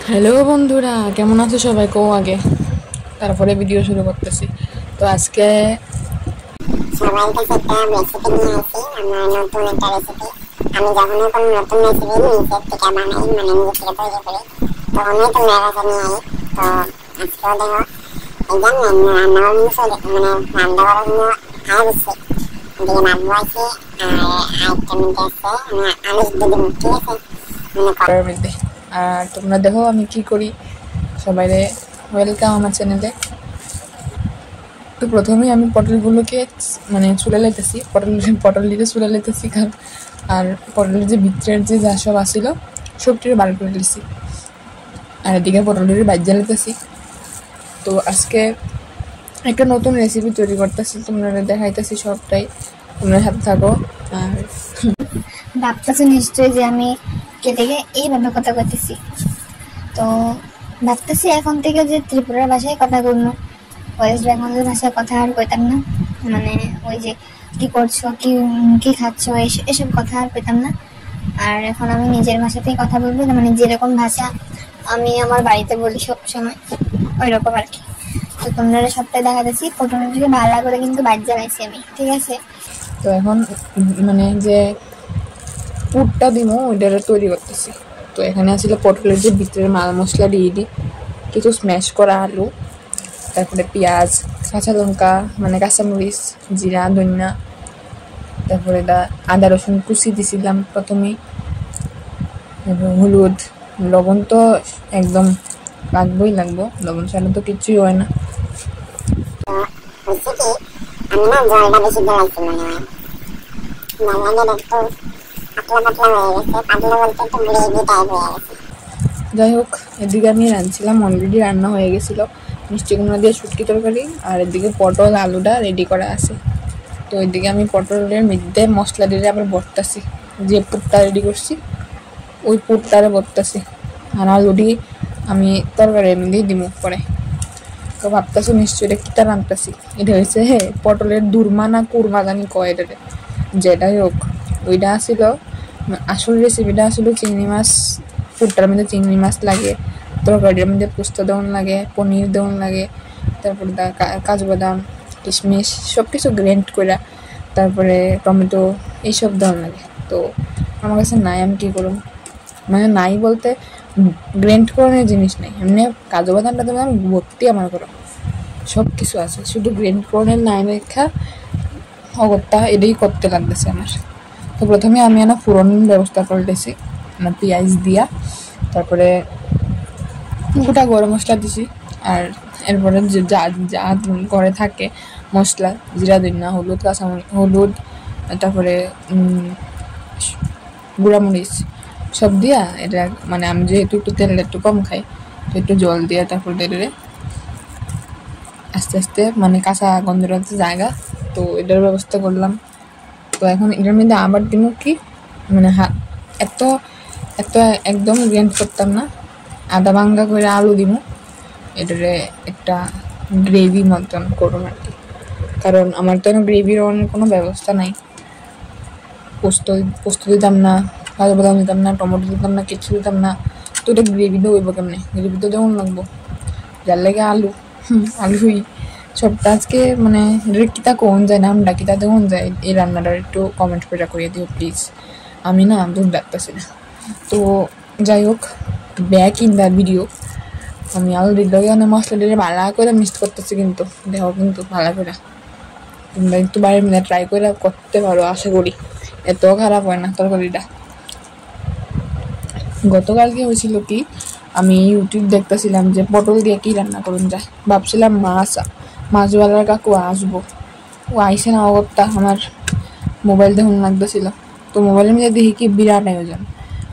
Hello বন্ধুরা, কেমন আছো সবাই? কো আগে, তারপরে ভিডিও শুরু করতেছি। তো আজকে সবার কাছে একটা রেসিপি নিয়ে আসি। আমার নতুন একটা রেসিপি। আমি যখনই কোনো নতুন রেসিপি নিজের থেকে বানাই, মানে নিজের থেকে তৈরি করি, তখনই তোমরা কাছে নিয়ে আই। তো আজকেও দেখো একদম রান্না রান্না করার জন্য আইছি এদিকে নামবো আছে। আর আরেকটা মিনিট আছে, আমি আলু সিদ্ধ দিব, ঠিক আছে? মধ্যে আর তোমরা দেখো আমি কি করি। সবাই ওয়েলকাম আমার চ্যানেলে। তো প্রথমেই আমি পটলগুলোকে চুলে লাইতেছি, পটল দিয়ে চুলে লাইতেছি। কারণ আর পটলের যে ভিতরের যে যা সব আসছিল সবটির বার করে দিয়েছি, আর এদিকে পটলের বাজ্যা লাইতেছি। তো আজকে একটা নতুন রেসিপি তৈরি করতেছি, তোমরা দেখাইতেছি সবটাই, তোমরা সাথে থাকো। আর ভাবতেছো নিশ্চয়ই যে আমি কেটে এইভাবে কথা কইতেছি। তো ভাবতেছি এখন থেকে যে ত্রিপুরার ভাষায় কথা বলবো, ওয়েস্ট বেঙ্গলের ভাষায় কথা আর কইতাম না। মানে ওই যে কি করছো, কি কি খাচ্ছ, এসব কথা আর কইতাম না। আর এখন আমি নিজের ভাষাতেই কথা বলবো, মানে যেরকম ভাষা আমি আমার বাড়িতে বলি সব সময়, ওই রকম আর কি। তো তোমরা সবটাই দেখা যাচ্ছি, পটলটাকে ভালো করে কিন্তু বাদ জানাইছি আমি, ঠিক আছে? তো এখন যে পুরটা দিব ওইটা তৈরি করতেছি। তো এখানে আসলে পটলের যে ভিতরের মাল মশলা দিয়ে দিই, কিছু স্ম্যাশ করা আলু, তারপরে পেঁয়াজ, কাঁচা লঙ্কা, কাঁচামরিচ, জিরা, ধনিয়া, তারপরে আদা রসুন কুচি দিছিলাম প্রথমেই, এবং হলুদ, লবণ তো একদম লাগবো, লবণ ছাড়া তো কিছুই হয় না। আমি না জলটা বেশি জ্বালাইছি মনে হয়, নাহলে একটু পাতলা পাতলা হয়ে গেছে, পাতলা বলতে একটু গ্রেভি টাইপ হয়ে গেছে। যাই হোক, এদিকে আমি রাঁধছিলাম, অলরেডি রান্না হয়ে গেছিলো মিষ্টি কুমড়া দিয়ে শুটকি তরকারি, আর এদিকে পটল আলুটা রেডি করা আছে। তো এদিকে আমি পটলের মধ্যে মশলা দিয়ে আবার বটতাছি, যে পুরটা রেডি করছি ওই পুরটারে বটতাছি, আর আলুটি আমি তরকারির মধ্যেই দিব পরে। তো ভাবতেছি নিশ্চয়ই এটা কিতা রাঁধতেছি। এটা হয়েছে পটলের দুরমা না কুরমা জানি কয় এটারে, যেটাই হোক ওইটা আসছিল। আসল রেসিপিটা আসলে চিংড়ি মাছ, পুরটার মধ্যে চিংড়ি মাছ লাগে, তরকারির মধ্যে পোস্ত দেওয়ান লাগে, পনির দেওয়ান লাগে, তারপরে কাজু বাদাম, কিশমিশ সব কিছু গ্রেন্ড করে, তারপরে টমেটো এইসব দেওয়ান লাগে। তো আমার কাছে নাই, আমি কী করুম, নাই বলতে গ্রেন্ড করানোর জিনিস নেই, এমনি কাজু বাদামটা তো ভর্তি আমার করো সব কিছু আছে, শুধু গ্রেন্ড করানোর নাই রেখা অগত্যা এটাই করতে লাগতেছে আমার। তো প্রথমে আমি ফোড়ন ব্যবস্থা করতেছি, পেঁয়াজ দিয়া, তারপরে গোটা গরম মশলা দিছি, আর এরপরে যা যা ঘরে থাকে মশলা, জিরা, ধনিয়া, হলুদ, হলুদ, তারপরে গুঁড়ামরিচ সব দিয়া এটা, আমি যেহেতু একটু তেল একটু কম খাই, তো একটু জল দিয়া তারপর দিয়ে আস্তে আস্তে কাঁচা গন্ধটা জায়গা, তো এটার ব্যবস্থা করলাম। তো এখন এটার মধ্যে আবার দিব কি, এত এত একদম গ্রেন্ড করতাম না, আদা ভাঙ্গা করে আলু দিব, এটারে একটা গ্রেভি মতন করুন আর কি। কারণ আমার তো গ্রেভির কোনো ব্যবস্থা নাই, পোস্ত দিতাম না, কাজু বাদাম দিতাম না, টমেটো দিতাম না, কিছু দিতাম না। তো এটা গ্রেভি তো হইব কেমনে, গ্রেভি তো যেমন লাগবো, যার লাগে আলুই সবটা আজকে এটা কিতা কোন যায় না, আমরা কিতা দেওয়া যায় এই রান্নাটার একটু কমেন্ট করে করিয়ে দিও প্লিজ, আমি না বুঝতে পারতেছি না। তো যাই হোক, ব্যাক ইন দ্য ভিডিও, আমি আলু দিলে মশলা দিয়ে ভালো করে মিক্স করতেছি, কিন্তু দেখো কিন্তু ভালো করে তোমরা একটু বাইরে মিলে ট্রাই করে করতে পারো, আশা করি এত খারাপ হয় না তরকারিটা। গতকালকে হয়েছিল কি, আমি ইউটিউব দেখতেছিলাম যে পটল দিয়ে কি রান্না করুন যায়, ভাবছিলাম মাছওয়ালার কাকু আসবো, ও আইসে না, অগত্যা আমার মোবাইল দেখুন লাগতেছিল। তো মোবাইলের মধ্যে দেখি কি বিরাট আয়োজন।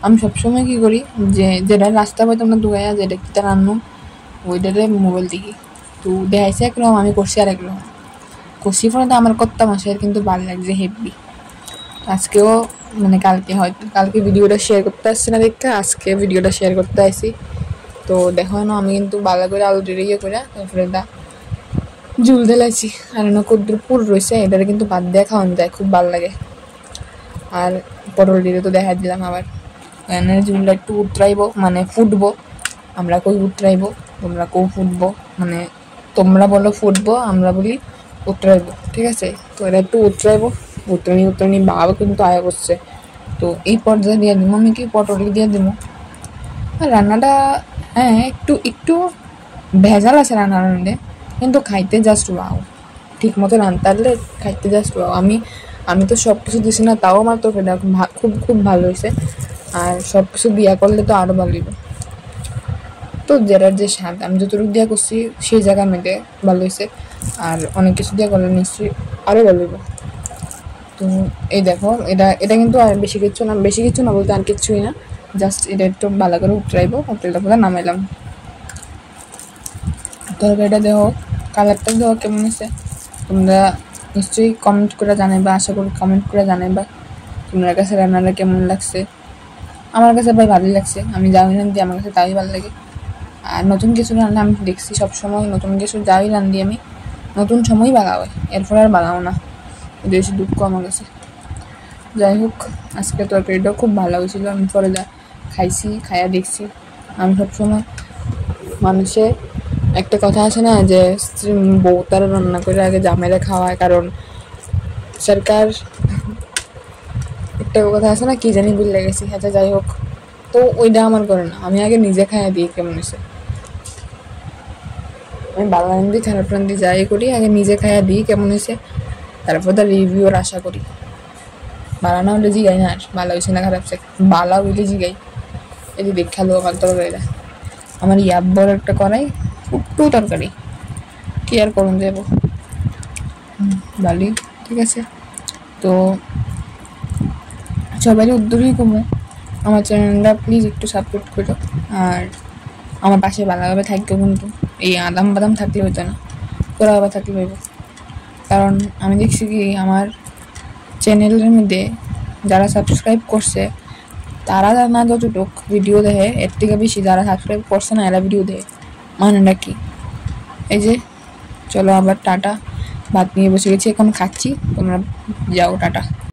আমি সবসময় কি করি, যে যেটা রাস্তা পাই তোমরা দুগাইয়া যেটা কিতা রান্নো ওইটাতে মোবাইল দেখি। তো দেখাইছে একরকম, আমি করছি আর একরকম করছি, ফলে তো আমার কত্তা মাসের কিন্তু ভালো লাগছে হেভি। আজকেও কালকে ভিডিওটা শেয়ার করতে আসছি না দেখতে, আজকে ভিডিওটা শেয়ার করতে আসি। তো দেখো না, আমি কিন্তু ভালো করে আলু দিয়ে ইয়ে করে তারপরে ঝুল ঢেলাইছি, আর কদ্দুর পুর রয়েছে, এটারে কিন্তু বাদ দিয়ে খাওয়ানো যায়, খুব ভালো লাগে। আর পটল দিয়ে তো দেখা দিলাম, আবার ঝুলটা একটু উতরাইবো, ফুটবো, আমরা কই উতরাইবো, তোমরা কৌ ফুটবো, মানে তোমরা বলো ফুটবো, আমরা বলি উতরাইবো, ঠিক আছে? তো এরা একটু উতরাইবো, উতরানি বাবা কিন্তু আয়া করছে। তো এই পর্যায়ে দিয়ে দিব আমি কি পটল দিয়ে দিব। আর রান্নাটা হ্যাঁ একটু ভেজাল আছে রান্নার মধ্যে, কিন্তু খাইতে জাস্ট ওয়াও, ঠিক মতো রান্না পারলে খাইতে জাস্ট ওয়াও। আমি তো সব কিছু দিছি না, তাও আমার তরকারিটা খুব ভালো হয়েছে। আর সব কিছু দিয়া করলে তো আরও ভালো হইব। তো যেটার যে স্বাদ, আমি যতটুকু দিয়া করছি সেই জায়গার মধ্যে ভালো হয়েছে, আর অনেক কিছু দিয়া করলে নিশ্চয়ই আরও ভালো হইব। তো এই দেখো, এটা কিন্তু আর বেশি কিছু না বলতে আর কিচ্ছুই না, জাস্ট এটা একটু ভালো করে উতরাইবো, উতরাইলে পরে নামাইলাম। তরকারিটা দেখো, কালারটা দেখো কেমন হয়েছে। তোমরা নিশ্চয়ই কমেন্ট করে জানাইবা, আশা করি কমেন্ট করে জানাইবা তোমার কাছে রান্নাটা কেমন লাগছে। আমার কাছে ভাই ভালোই লাগছে, আমি যাই রান্ধি আমার কাছে তাই ভালো লাগে। আর নতুন কিছু রান্না আমি দেখছি সবসময়, নতুন কিছু যাই রান্ধি আমি নতুন সময়ই বাগাও হয়, এরপর আর বাগাও না, এটা বেশি দুঃখ আমার কাছে। যাই হোক, আজকে তরকারিটাও খুব ভালো হয়েছিল, আমি পরে খাইয়া দেখছি। আমি সবসময় মানুষে একটা কথা আছে না যে বউ তারা রান্না করে আগে জামাইরা খাওয়ায়, কারণ সরকার একটা কথা আছে না, কি জানি ভুলে গেছি। আচ্ছা যাই হোক, তো ওইটা আমার করে না, আমি আগে নিজে খাইয়া দিই কেমন হয়েছে। আমি ভালো রান্ধি খারাপ রান্ধি যাই করি, আগে নিজে খাইয়া দিই কেমন হয়েছে, তারপর তার রিভিউর আশা করি। ভালো না হলে জিগাই না, আর ভালো হয়েছে না খারাপ হয়েছে, ভালো হইলে জিগাই। এই যে দেখালো আমার তরকারিটা, আমার ইয়াব্বর একটা করাই একটু তরকারি, কি আর করুন যাবো ভালোই, ঠিক আছে? তো সবারই উদ্যোগই কমো, আমার চ্যানেলটা প্লিজ একটু সাপোর্ট করো, আর আমার পাশে ভালোভাবে থাকতো। কিন্তু এই আদাম বাদাম থাকলে হইতো না, তোরাভাবে থাকলে হইব। কারণ আমি দেখছি কি আমার চ্যানেলের মধ্যে যারা সাবস্ক্রাইব করছে তারা না যতটুক ভিডিও দেখে, এর থেকে বেশি যারা সাবস্ক্রাইব করছে না এরা ভিডিও দেখে। মানেটা কি? এই যে চলো আবার টাটা, ভাত নিয়ে বসে গেছি, এখন খাচ্ছি, তোমরা যাও টাটা।